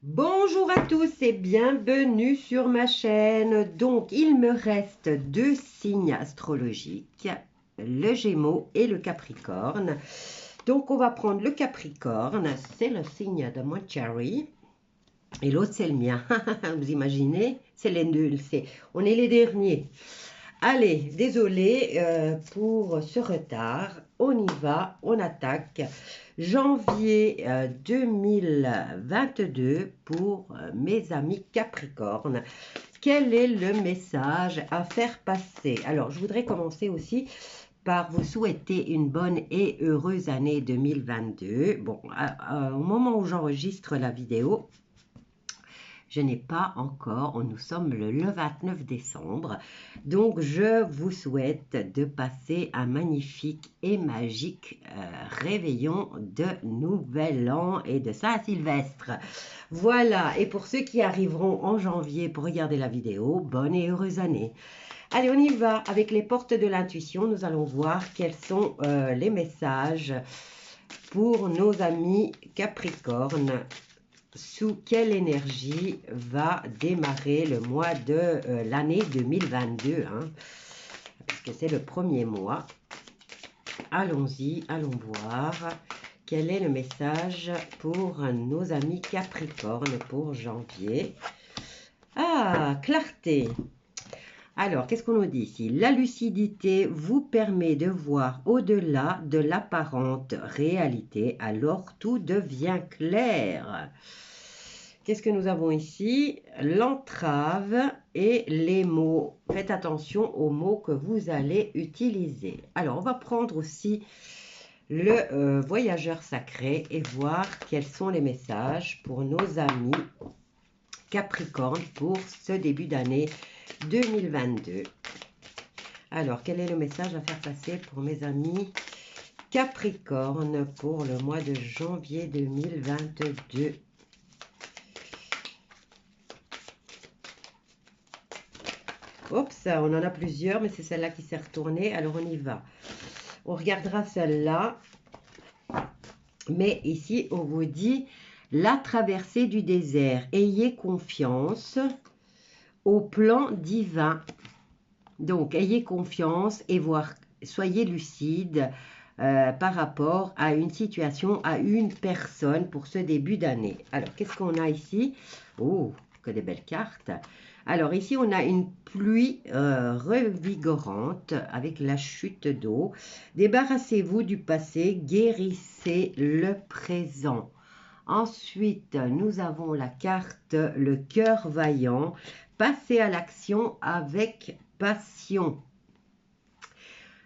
Bonjour à tous et bienvenue sur ma chaîne. Donc, il me reste deux signes astrologiques, le Gémeaux et le Capricorne. Donc, on va prendre le Capricorne, c'est le signe de mon chéri. Et l'autre, c'est le mien. Vous imaginez? C'est les nuls. On est les derniers. Allez, désolé pour ce retard. On y va, on attaque. Janvier 2022 pour mes amis Capricorne. Quel est le message à faire passer? Alors, je voudrais commencer aussi par vous souhaiter une bonne et heureuse année 2022. Bon, au moment où j'enregistre la vidéo, je n'ai pas encore, nous sommes le 29 décembre, donc je vous souhaite de passer un magnifique et magique réveillon de Nouvel An et de Saint-Sylvestre. Voilà, et pour ceux qui arriveront en janvier pour regarder la vidéo, bonne et heureuse année. Allez, on y va avec les portes de l'intuition. Nous allons voir quels sont les messages pour nos amis Capricorne. Sous quelle énergie va démarrer le mois de l'année 2022, hein, parce que c'est le premier mois. Allons-y, allons voir quel est le message pour nos amis Capricorne pour janvier. Ah, clarté. Alors, qu'est-ce qu'on nous dit ici? La lucidité vous permet de voir au-delà de l'apparente réalité, alors tout devient clair. Qu'est-ce que nous avons ici? L'entrave et les mots. Faites attention aux mots que vous allez utiliser. Alors, on va prendre aussi le voyageur sacré et voir quels sont les messages pour nos amis Capricorne pour ce début d'année 2022. Alors, quel est le message à faire passer pour mes amis Capricorne pour le mois de janvier 2022? Oups, on en a plusieurs, mais c'est celle-là qui s'est retournée. Alors, on y va. On regardera celle-là. Mais ici, on vous dit la traversée du désert. Ayez confiance au plan divin. Donc, ayez confiance et soyez lucide par rapport à une situation, à une personne pour ce début d'année. Alors, qu'est-ce qu'on a ici? Oh, que des belles cartes. Alors, ici, on a une pluie revigorante avec la chute d'eau. Débarrassez-vous du passé, guérissez le présent. Ensuite, nous avons la carte le cœur vaillant. Passez à l'action avec passion.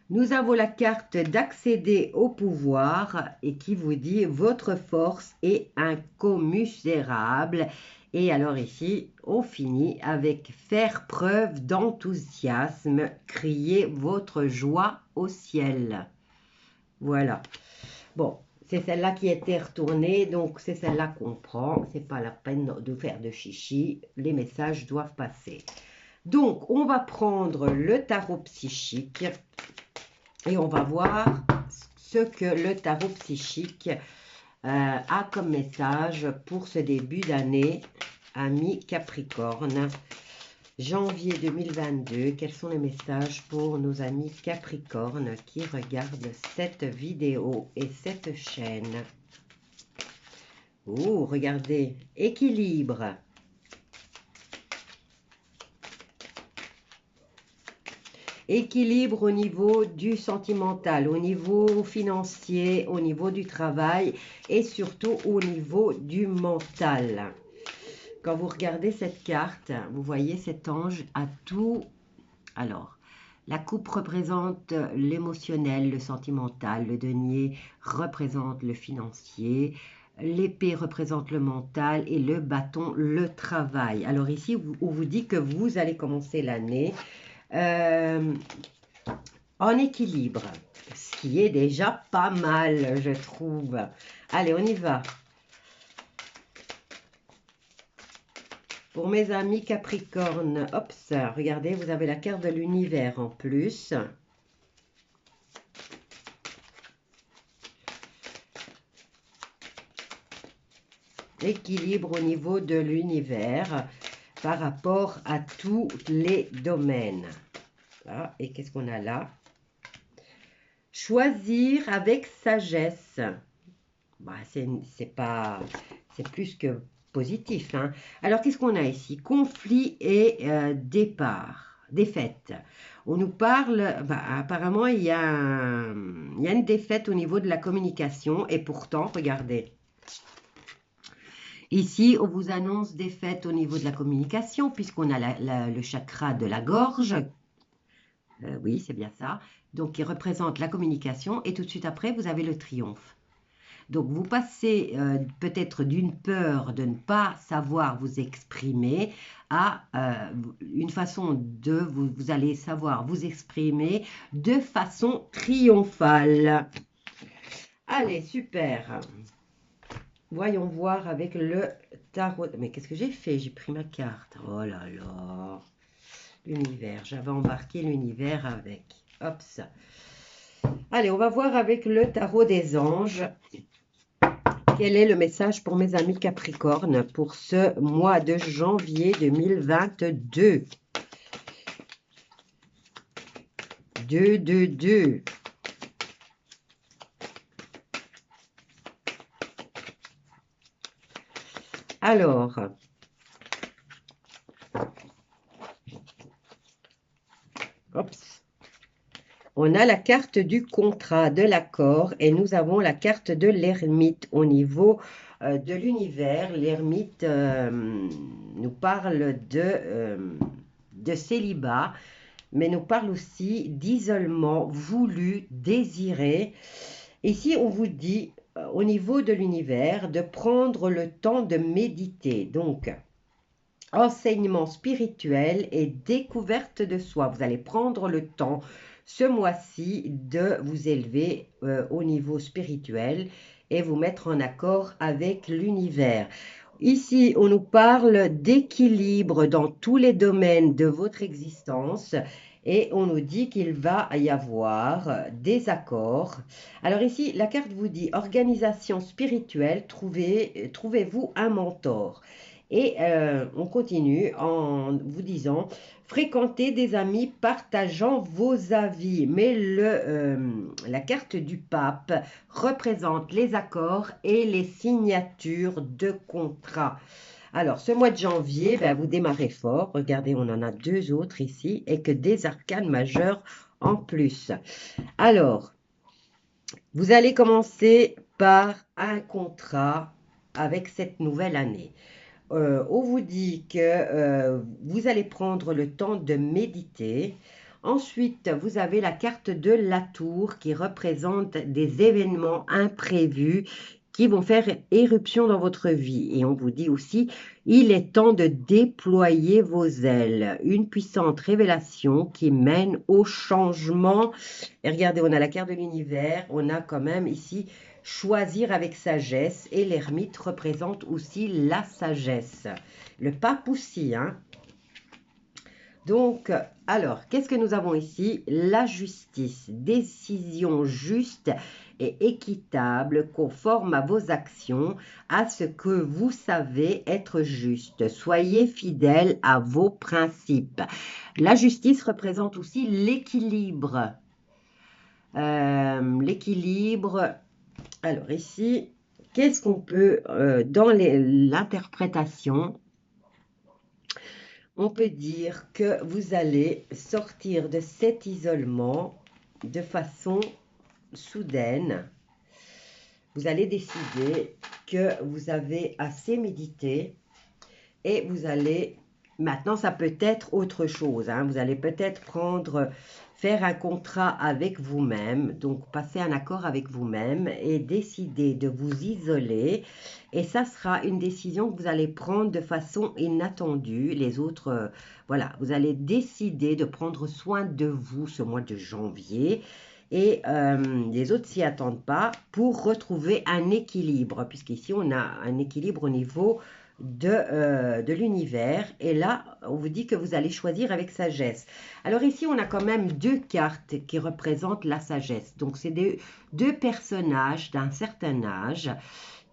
Nous avons la carte d'accéder au pouvoir et qui vous dit votre force est incommensurable. Et alors ici, on finit avec faire preuve d'enthousiasme, crier votre joie au ciel. Voilà. Bon, c'est celle-là qui était retournée, donc c'est celle-là qu'on prend. C'est pas la peine de faire de chichi, les messages doivent passer. Donc, on va prendre le tarot psychique et on va voir ce que le tarot psychique a comme message pour ce début d'année, amis Capricorne. Janvier 2022, quels sont les messages pour nos amis Capricorne qui regardent cette vidéo et cette chaîne? Oh, regardez, équilibre. Équilibre au niveau du sentimental, au niveau financier, au niveau du travail et surtout au niveau du mental. Quand vous regardez cette carte, vous voyez cet ange à tout. Alors, la coupe représente l'émotionnel, le sentimental, le denier représente le financier, l'épée représente le mental et le bâton, le travail. Alors ici, on vous dit que vous allez commencer l'année en équilibre, ce qui est déjà pas mal, je trouve. Allez, on y va. Pour mes amis Capricorne, hop, ça, regardez, vous avez la carte de l'univers en plus. Équilibre au niveau de l'univers par rapport à tous les domaines. Voilà. Et qu'est-ce qu'on a là? Choisir avec sagesse. Bah, c'est plus que positif, hein. Alors, qu'est-ce qu'on a ici? Conflit et départ, défaite. On nous parle, bah, apparemment, il y a une défaite au niveau de la communication. Et pourtant, regardez. Ici, on vous annonce défaite au niveau de la communication, puisqu'on a le chakra de la gorge. Oui, c'est bien ça. Donc, qui représente la communication. Et tout de suite après, vous avez le triomphe. Donc, vous passez peut-être d'une peur de ne pas savoir vous exprimer à une façon de vous allez savoir vous exprimer de façon triomphale. Allez, super. Voyons voir avec le tarot. Mais qu'est-ce que j'ai fait? J'ai pris ma carte. Oh là là. L'univers. J'avais embarqué l'univers avec. Hop ça. Allez, on va voir avec le tarot des anges. Quel est le message pour mes amis Capricorne pour ce mois de janvier 2022? 2. Alors, on a la carte du contrat, de l'accord, et nous avons la carte de l'ermite au niveau de l'univers. L'ermite nous parle de célibat, mais nous parle aussi d'isolement voulu, désiré. Ici, on vous dit, au niveau de l'univers, de prendre le temps de méditer. Donc, enseignement spirituel et découverte de soi. Vous allez prendre le temps ce mois-ci de vous élever au niveau spirituel et vous mettre en accord avec l'univers. Ici, on nous parle d'équilibre dans tous les domaines de votre existence et on nous dit qu'il va y avoir des accords. Alors ici, la carte vous dit organisation spirituelle, trouvez-vous un mentor. Et on continue en vous disant fréquenter des amis partageant vos avis. Mais la carte du pape représente les accords et les signatures de contrats. Alors, ce mois de janvier, ben, vous démarrez fort. Regardez, on en a 2 autres ici et que des arcanes majeures en plus. Alors, vous allez commencer par un contrat avec cette nouvelle année. On vous dit que vous allez prendre le temps de méditer. Ensuite, vous avez la carte de la tour qui représente des événements imprévus qui vont faire éruption dans votre vie. Et on vous dit aussi, il est temps de déployer vos ailes. Une puissante révélation qui mène au changement. Et regardez, on a la carte de l'univers. On a quand même ici choisir avec sagesse. Et l'ermite représente aussi la sagesse. Le pape aussi, hein. Donc, alors, qu'est-ce que nous avons ici? La justice, décision juste et équitable, conforme à vos actions, à ce que vous savez être juste. Soyez fidèles à vos principes. La justice représente aussi l'équilibre. L'équilibre. Alors ici, qu'est-ce qu'on peut, dans l'interprétation, on peut dire que vous allez sortir de cet isolement de façon soudaine. Vous allez décider que vous avez assez médité et vous allez, maintenant ça peut être autre chose, hein, vous allez peut-être faire un contrat avec vous-même, donc passer un accord avec vous-même et décider de vous isoler. Et ça sera une décision que vous allez prendre de façon inattendue. Les autres, voilà, vous allez décider de prendre soin de vous ce mois de janvier. Et les autres s'y attendent pas pour retrouver un équilibre, puisqu'ici on a un équilibre au niveau de l'univers. Et là, on vous dit que vous allez choisir avec sagesse. Alors ici, on a quand même 2 cartes qui représentent la sagesse. Donc, c'est deux personnages d'un certain âge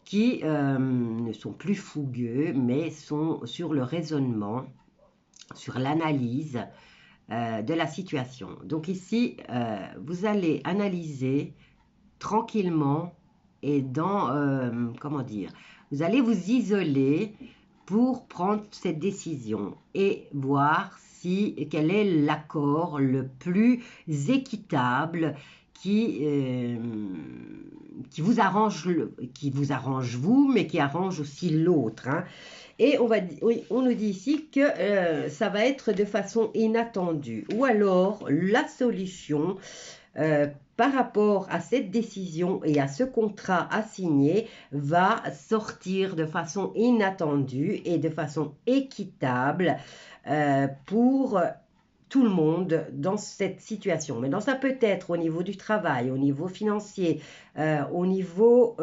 qui ne sont plus fougueux, mais sont sur le raisonnement, sur l'analyse de la situation. Donc ici, vous allez analyser tranquillement et comment dire, vous allez vous isoler pour prendre cette décision et voir quel est l'accord le plus équitable qui vous arrange vous, mais qui arrange aussi l'autre. Hein. Et on nous dit ici que ça va être de façon inattendue. Ou alors, la solution par rapport à cette décision et à ce contrat à signer va sortir de façon inattendue et de façon équitable pour tout le monde dans cette situation. Maintenant, ça peut être au niveau du travail, au niveau financier, au niveau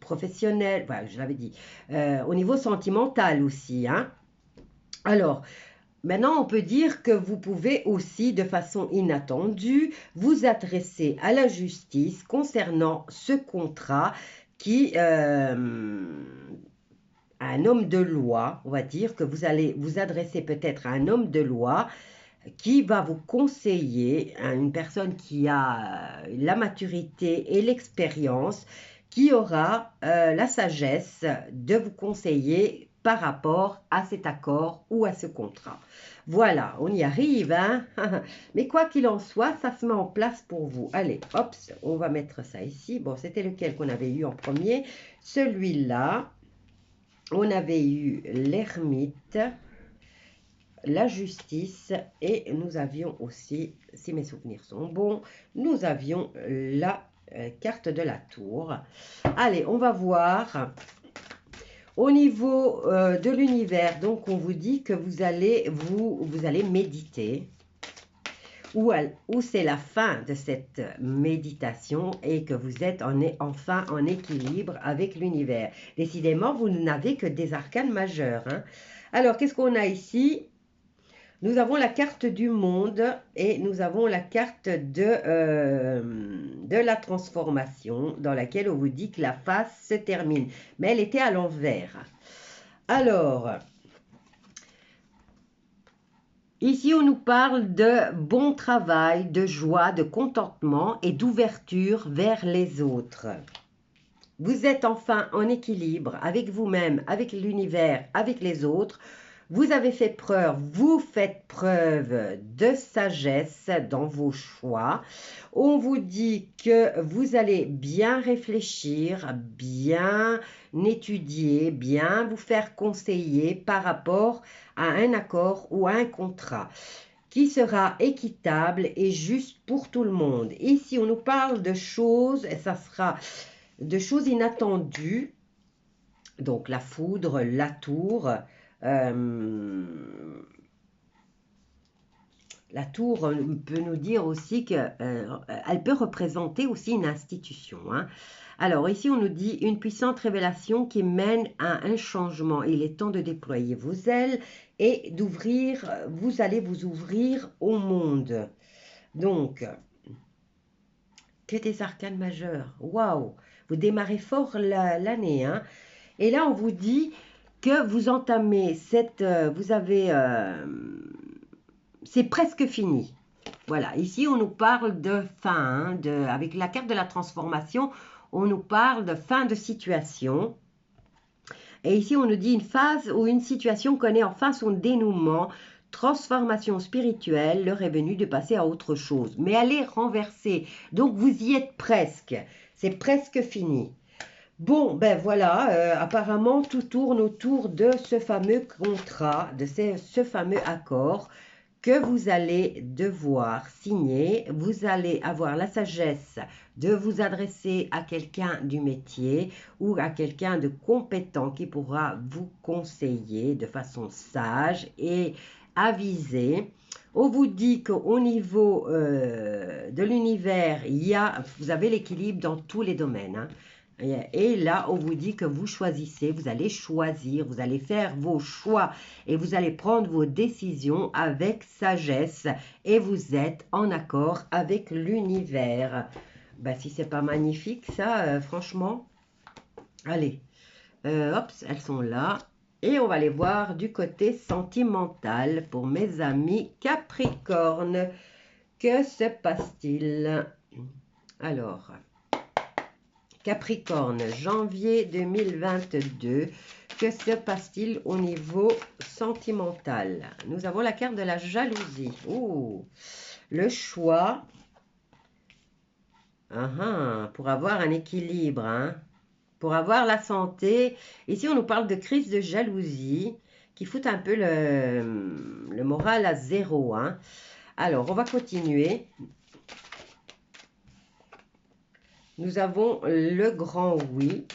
professionnel, voilà, je l'avais dit, au niveau sentimental aussi. Hein. Alors, maintenant, on peut dire que vous pouvez aussi, de façon inattendue, vous adresser à la justice concernant ce contrat qui... un homme de loi, on va dire que vous allez vous adresser peut-être à un homme de loi qui va vous conseiller, à une personne qui a la maturité et l'expérience, qui aura la sagesse de vous conseiller par rapport à cet accord ou à ce contrat. Voilà, on y arrive, hein. Mais quoi qu'il en soit, ça se met en place pour vous. Allez, hop, on va mettre ça ici. Bon, c'était lequel qu'on avait eu en premier? Celui-là. On avait eu l'ermite, la justice et nous avions aussi, si mes souvenirs sont bons, nous avions la carte de la tour. Allez, on va voir. Au niveau de l'univers, donc on vous dit que vous allez méditer. Où c'est la fin de cette méditation et que vous êtes enfin en équilibre avec l'univers. Décidément, vous n'avez que des arcanes majeurs. Hein. Alors, qu'est-ce qu'on a ici? Nous avons la carte du monde et nous avons la carte de la transformation dans laquelle on vous dit que la phase se termine. Mais elle était à l'envers. Alors... ici, on nous parle de bon travail, de joie, de contentement et d'ouverture vers les autres. Vous êtes enfin en équilibre avec vous-même, avec l'univers, avec les autres. Vous faites preuve de sagesse dans vos choix. On vous dit que vous allez bien réfléchir, bien étudier, bien vous faire conseiller par rapport à un accord ou à un contrat qui sera équitable et juste pour tout le monde. Ici, on nous parle de choses, et ça sera de choses inattendues. Donc, la foudre, la tour. La tour peut nous dire aussi qu'elle peut représenter aussi une institution. Hein. Alors ici, on nous dit une puissante révélation qui mène à un changement. Il est temps de déployer vos ailes et d'ouvrir, vous allez vous ouvrir au monde. Donc, que des arcanes majeurs. Waouh! Vous démarrez fort l'année. Hein. Et là, on vous dit que vous entamez c'est presque fini. Voilà, ici on nous parle de fin, avec la carte de la transformation, on nous parle de fin de situation. Et ici on nous dit une phase où une situation connaît enfin son dénouement, transformation spirituelle, l'heure est venue de passer à autre chose. Mais elle est renversée, donc vous y êtes presque, c'est presque fini. Bon, ben voilà, apparemment tout tourne autour de ce fameux contrat, de ce fameux accord que vous allez devoir signer. Vous allez avoir la sagesse de vous adresser à quelqu'un du métier ou à quelqu'un de compétent qui pourra vous conseiller de façon sage et avisée. On vous dit qu'au niveau de l'univers, vous avez l'équilibre dans tous les domaines. Hein. Et là, on vous dit que vous choisissez, vous allez choisir, vous allez faire vos choix et vous allez prendre vos décisions avec sagesse et vous êtes en accord avec l'univers. Ben, si c'est pas magnifique ça, franchement, Allez, hop, elles sont là. Et on va les voir du côté sentimental pour mes amis Capricorne. Que se passe-t-il? Alors, Capricorne, janvier 2022. Que se passe-t-il au niveau sentimental? Nous avons la carte de la jalousie. Oh, le choix. Pour avoir un équilibre, hein. Pour avoir la santé. Ici, on nous parle de crise de jalousie qui fout un peu le moral à zéro, hein. Alors, on va continuer. Nous avons le grand oui.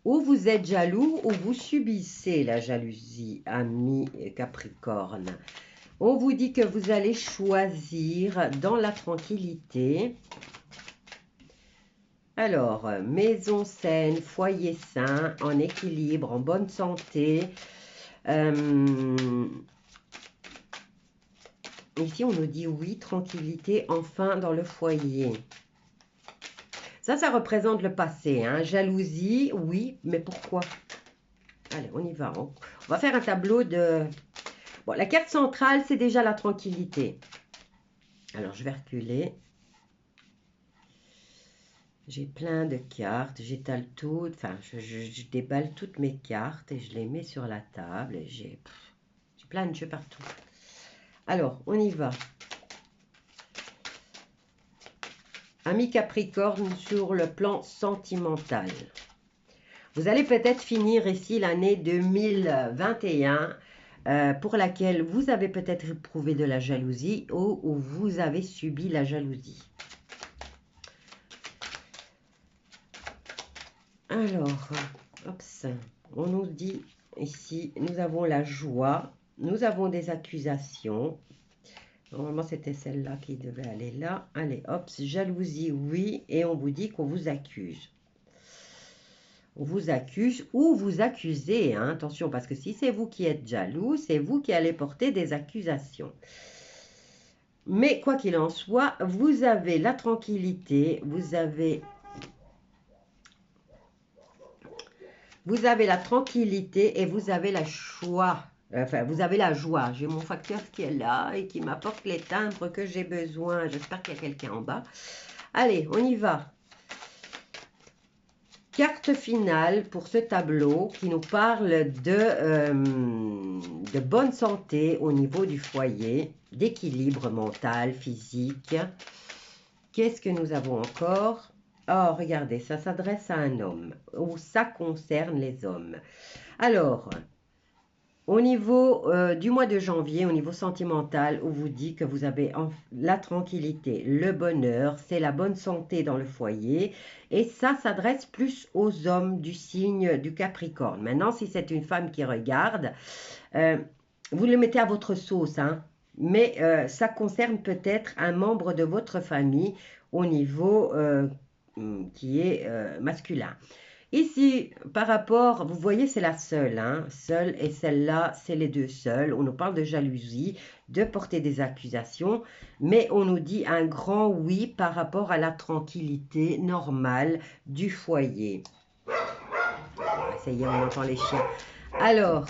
Ou vous êtes jaloux ou vous subissez la jalousie, ami Capricorne. On vous dit que vous allez choisir dans la tranquillité. Alors, maison saine, foyer sain, en équilibre, en bonne santé. Ici, on nous dit oui, tranquillité, enfin dans le foyer. Ça représente le passé. Hein. Jalousie, oui, mais pourquoi? Allez, on y va. On va faire un tableau de... Bon, la carte centrale, c'est déjà la tranquillité. Alors, je vais reculer. J'ai plein de cartes. J'étale toutes. Enfin, je déballe toutes mes cartes et je les mets sur la table. J'ai plein de jeux partout. Alors, on y va. Ami Capricorne sur le plan sentimental. Vous allez peut-être finir ici l'année 2021 pour laquelle vous avez peut-être éprouvé de la jalousie ou vous avez subi la jalousie. Alors, hop, on nous dit ici, nous avons la joie, nous avons des accusations. Normalement, c'était celle-là qui devait aller là. Allez, hop, jalousie, oui. Et on vous dit qu'on vous accuse. On vous accuse ou vous accusez. Hein, attention, parce que si c'est vous qui êtes jaloux, c'est vous qui allez porter des accusations. Mais quoi qu'il en soit, vous avez la tranquillité, vous avez la tranquillité et vous avez la joie. Enfin, vous avez la joie. J'ai mon facteur qui est là et qui m'apporte les timbres que j'ai besoin. J'espère qu'il y a quelqu'un en bas. Allez, on y va. Carte finale pour ce tableau qui nous parle de bonne santé au niveau du foyer, d'équilibre mental, physique. Qu'est-ce que nous avons encore? Oh, regardez, ça s'adresse à un homme ou ça concerne les hommes. Alors, au niveau du mois de janvier, au niveau sentimental, on vous dit que vous avez la tranquillité, le bonheur, c'est la bonne santé dans le foyer. Et ça s'adresse plus aux hommes du signe du Capricorne. Maintenant, si c'est une femme qui regarde, vous le mettez à votre sauce, hein. Mais ça concerne peut-être un membre de votre famille au niveau qui est masculin. Ici, par rapport, vous voyez, c'est la seule. Hein, seule et celle-là, c'est les deux seules. On nous parle de jalousie, de porter des accusations, mais on nous dit un grand oui par rapport à la tranquillité normale du foyer. Ça y est, on entend les chiens. Alors,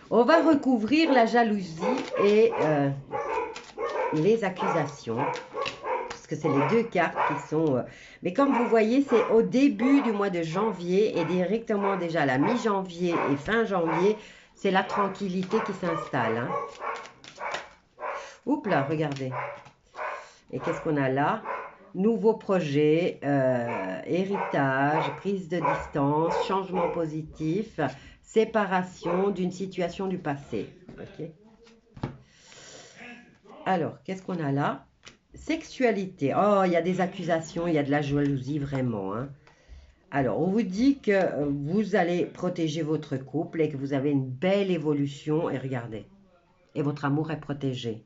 on va recouvrir la jalousie et les accusations. Que c'est les deux cartes qui sont... Mais comme vous voyez, c'est au début du mois de janvier et directement déjà à la mi-janvier et fin janvier, c'est la tranquillité qui s'installe. Hein. Oups là, regardez. Et qu'est-ce qu'on a là? Nouveau projet, héritage, prise de distance, changement positif, séparation d'une situation du passé. Okay. Alors, qu'est-ce qu'on a là? Sexualité. Oh, il y a des accusations, il y a de la jalousie vraiment. Hein. Alors, on vous dit que vous allez protéger votre couple et que vous avez une belle évolution. Et regardez, et votre amour est protégé.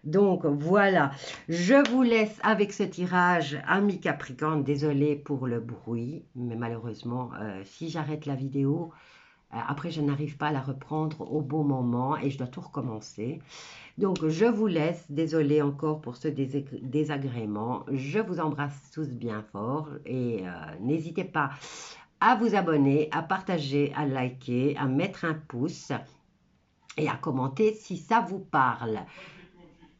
Donc, voilà. Je vous laisse avec ce tirage, ami Capricorne. Désolée pour le bruit, mais malheureusement, si j'arrête la vidéo, Après, je n'arrive pas à la reprendre au bon moment et je dois tout recommencer. Donc, je vous laisse. Désolée encore pour ce désagrément. Je vous embrasse tous bien fort et n'hésitez pas à vous abonner, à partager, à liker, à mettre un pouce et à commenter si ça vous parle.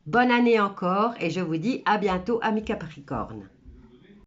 Bonne année encore et je vous dis à bientôt, amis Capricorne.